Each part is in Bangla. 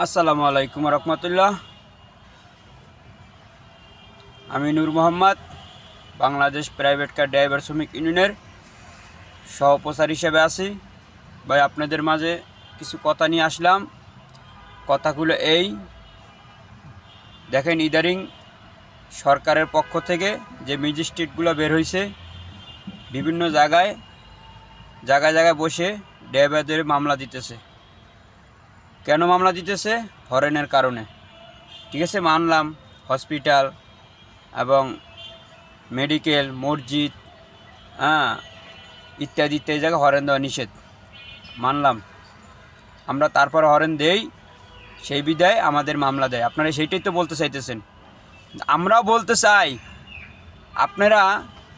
আসসালামু আলাইকুম রহমতুল্লাহ। আমি Noor Mohammad, Bangladesh private car driver শ্রমিক ইউনিয়নের সহপ্রচার হিসেবে আছি। ভাই, আপনাদের মাঝে কিছু কথা নিয়ে আসলাম। কথাগুলো এই দেখেন, ইদারিং সরকারের পক্ষ থেকে যে ম্যাজিস্ট্রেটগুলো বের হয়েছে, বিভিন্ন জায়গায় জায়গায় বসে ড্রাইভারদের মামলা দিতেছে। কেন মামলা দিতেছে? হরেনের কারণে। ঠিক আছে, মানলাম হসপিটাল এবং মেডিকেল, মসজিদ, ইত্যাদি ইত্যাদি জায়গায় হরেন দেওয়া নিষেধ, মানলাম আমরা। তারপর হরেন দেই, সেই বিদায় আমাদের মামলা দেয়। আপনারা সেইটাই তো বলতে চাইতেছেন। আমরাও বলতে চাই, আপনারা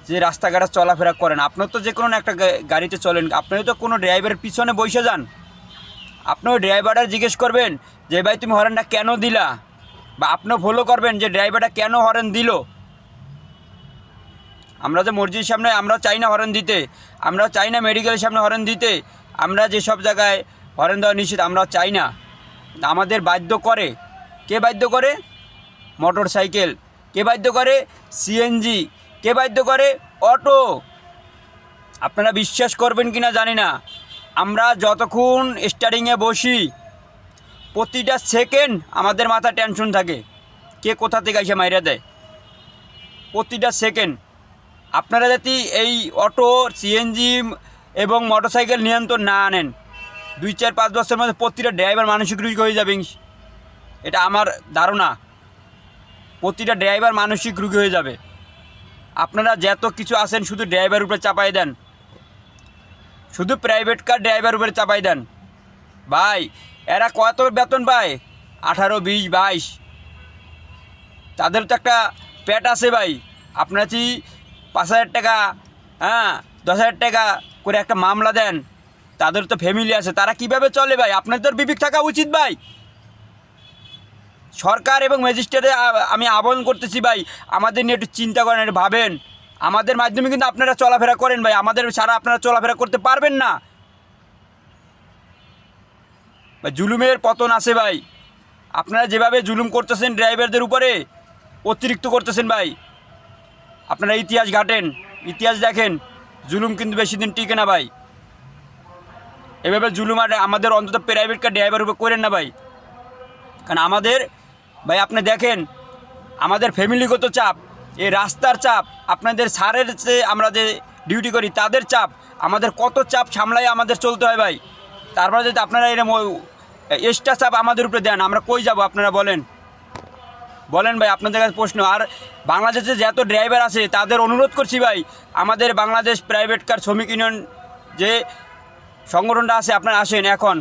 যে রাস্তাঘাটে চলাফেরা করেন, আপনার তো যে কোনো একটা গাড়িতে চলেন, আপনারা তো কোনো ড্রাইভারের পিছনে বসে যান। আপনিও ড্রাইভারটা জিজ্ঞেস করবেন যে ভাই তুমি হরেনটা কেন দিলা, বা আপনিও ফলো করবেন যে ড্রাইভারটা কেন হরেন দিল। আমরা যে মসজিদের সামনে আমরা চাই না হরেন দিতে, আমরা চাই না মেডিকেলের সামনে হরেন দিতে, আমরা যেসব জায়গায় হরেন দেওয়া নিষেধ আমরা চাই না। আমাদের বাধ্য করে, কে বাধ্য করে? Motor cycle. কে বাধ্য করে? সিএনজি। কে বাধ্য করে? অটো। আপনারা বিশ্বাস করবেন কি না জানি না, আমরা যতক্ষণ স্টারিংয়ে বসি প্রতিটা সেকেন্ড আমাদের মাথা টেনশন থাকে, কে কোথা থেকে এসে মাইরা দেয়। প্রতিটা সেকেন্ড আপনারা যদি এই অটো, সিএনজি এবং মোটরসাইকেল নিয়ন্ত্রণ না আনেন, 2-4-5 বছরের মধ্যে প্রতিটা ড্রাইভার মানসিক রোগী হয়ে যাবে। এটা আমার ধারণা, প্রতিটা ড্রাইভার মানসিক রোগী হয়ে যাবে। আপনারা যত কিছু আছেন শুধু ড্রাইভারের উপরে চাপাই দেন, শুধু প্রাইভেট কার ড্রাইভার উপরে চাপাই দেন। ভাই, এরা কত বেতন পায়? 18, 20, 22। তাদের তো একটা পেট আছে ভাই। আপনার কি 5,000 টাকা, 10,000 টাকা করে একটা মামলা দেন, তাদের তো ফ্যামিলি আছে, তারা কিভাবে চলে ভাই? আপনাদের বিবেক থাকা উচিত ভাই। সরকার এবং ম্যাজিস্ট্রেটে আমি আহ্বান করতেছি ভাই, আমাদের নিয়ে একটু চিন্তা করেন, একটু ভাবেন। আমাদের মাধ্যমে কিন্তু আপনারা চলাফেরা করেন ভাই, আমাদের ছাড়া আপনারা চলাফেরা করতে পারবেন না ভাই। জুলুমের পতন আছে ভাই। আপনারা যেভাবে জুলুম করতেছেন ড্রাইভারদের উপরে, অতিরিক্ত করতেছেন ভাই। আপনারা ইতিহাস ঘাটেন, ইতিহাস দেখেন, জুলুম কিন্তু বেশি দিন টিকে না ভাই। এভাবে জুলুম আর আমাদের অন্তত প্রাইভেট কার ড্রাইভার উপরে করেন না ভাই। কারণ আমাদের ভাই, আপনি দেখেন, আমাদের ফ্যামিলিগত চাপ, এই রাস্তার চাপ, আপনাদের স্যারের যে আমরা যে ডিউটি করি তাদের চাপ, আমাদের কত চাপ সামলাই আমাদের চলতে হয় ভাই। তারপরে যদি আপনারা এরকম এক্সট্রা চাপ আমাদের উপরে দেন, আমরা কই যাব? আপনারা বলেন ভাই, আপনাদের কাছে প্রশ্ন। আর বাংলাদেশে যত ড্রাইভার আছে তাদের অনুরোধ করছি ভাই, আমাদের বাংলাদেশ প্রাইভেট কার শ্রমিক ইউনিয়ন যে সংগঠনটা আছে, আপনারা আসেন এখন।